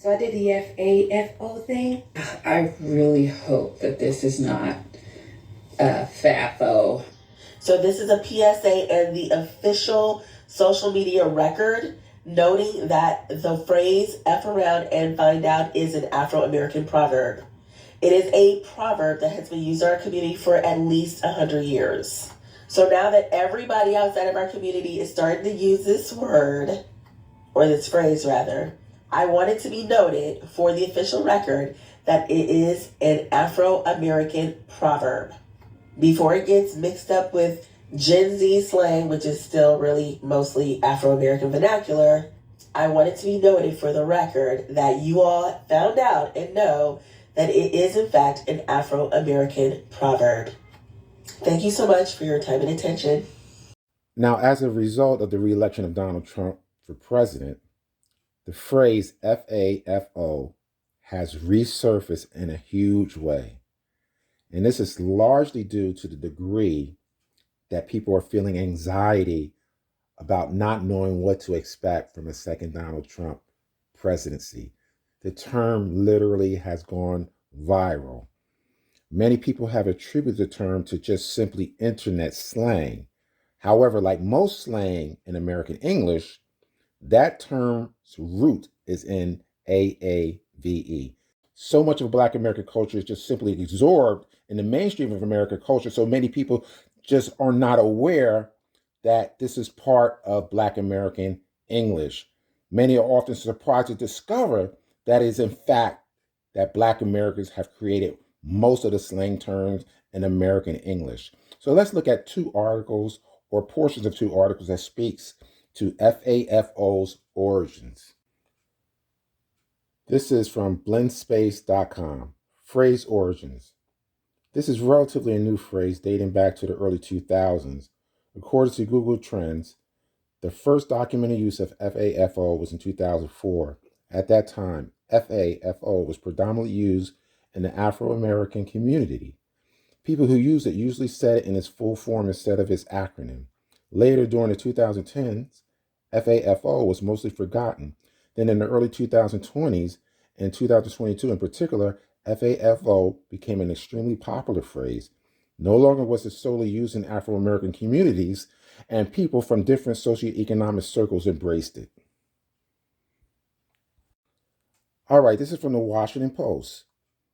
So I did the FAFO thing. I really hope that this is not FAFO. So this is a PSA and the official social media record noting that the phrase F around and find out is an Afro-American proverb. It is a proverb that has been used in our community for at least 100 years. So now that everybody outside of our community is starting to use this word, or this phrase rather, I want it to be noted for the official record that it is an Afro-American proverb. Before it gets mixed up with Gen Z slang, which is still really mostly Afro-American vernacular, I want it to be noted for the record that you all found out and know that it is in fact an Afro-American proverb. Thank you so much for your time and attention. Now, as a result of the re-election of Donald Trump for president, the phrase FAFO has resurfaced in a huge way. And this is largely due to the degree that people are feeling anxiety about not knowing what to expect from a second Donald Trump presidency. The term literally has gone viral. Many people have attributed the term to just simply internet slang. However, like most slang in American English, that term's root is in AAVE. So much of Black American culture is just simply absorbed in the mainstream of American culture, so many people just are not aware that this is part of Black American English. Many are often surprised to discover that is in fact that Black Americans have created most of the slang terms in American English. So let's look at two articles or portions of two articles that speaks to FAFO's origins. This is from blendspace.com. Phrase origins. This is relatively a new phrase dating back to the early 2000s. According to Google Trends, the first documented use of FAFO was in 2004. At that time, FAFO was predominantly used in the Afro-American community. People who used it usually said it in its full form instead of its acronym. Later, during the 2010s, FAFO was mostly forgotten. Then in the early 2020s and 2022 in particular, FAFO became an extremely popular phrase. No longer was it solely used in Afro-American communities, and people from different socioeconomic circles embraced it. All right, this is from the Washington Post.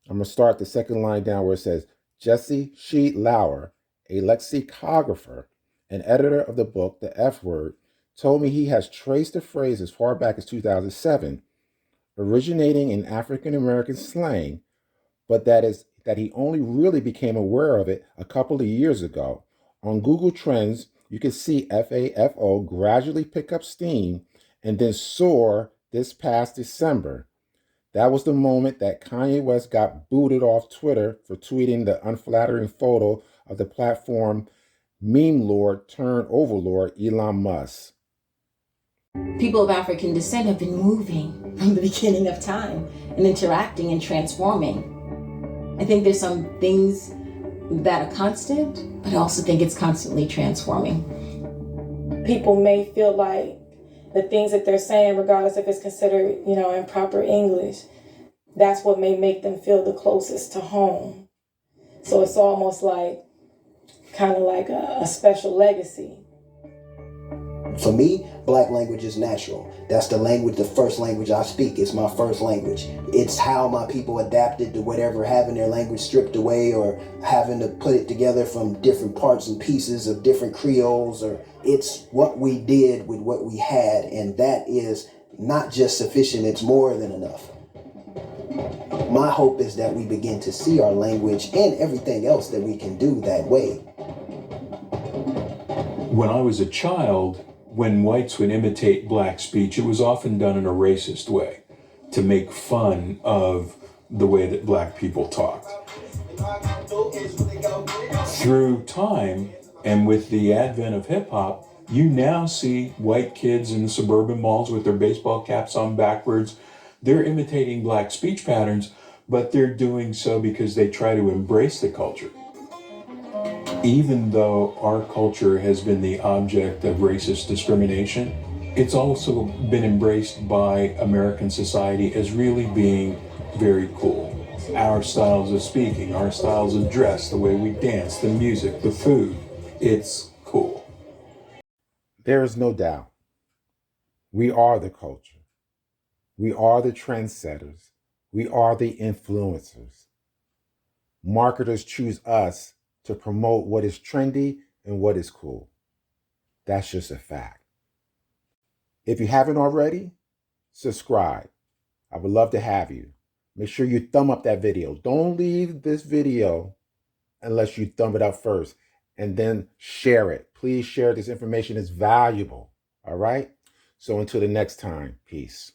I'm going to start the second line down where it says, Jesse Sheet Lauer, a lexicographer and editor of the book, The F Word, told me he has traced the phrase as far back as 2007, originating in African-American slang, but that he only really became aware of it a couple of years ago. On Google Trends, you can see FAFO gradually pick up steam and then soar this past December. That was the moment that Kanye West got booted off Twitter for tweeting the unflattering photo of the platform meme lord turned overlord Elon Musk. People of African descent have been moving from the beginning of time and interacting and transforming. I think there's some things that are constant, but I also think it's constantly transforming. People may feel like the things that they're saying, regardless if it's considered, improper English, that's what may make them feel the closest to home. So it's almost like, kind of like a special legacy. For me, Black language is natural. That's the language, the first language I speak. It's my first language. It's how my people adapted to whatever, having their language stripped away or having to put it together from different parts and pieces of different creoles, or it's what we did with what we had, and that is not just sufficient, it's more than enough. My hope is that we begin to see our language and everything else that we can do that way. When I was a child, when whites would imitate Black speech, it was often done in a racist way to make fun of the way that Black people talked. Through time and with the advent of hip hop, you now see white kids in the suburban malls with their baseball caps on backwards. They're imitating Black speech patterns, but they're doing so because they try to embrace the culture. Even though our culture has been the object of racist discrimination, it's also been embraced by American society as really being very cool. Our styles of speaking, our styles of dress, the way we dance, the music, the food, it's cool. There is no doubt. We are the culture. We are the trendsetters. We are the influencers. Marketers choose us to promote what is trendy and what is cool. That's just a fact. If you haven't already, subscribe. I would love to have you. Make sure you thumb up that video. Don't leave this video unless you thumb it up first, and then share it. Please share this information. It's valuable. All right? So until the next time, peace.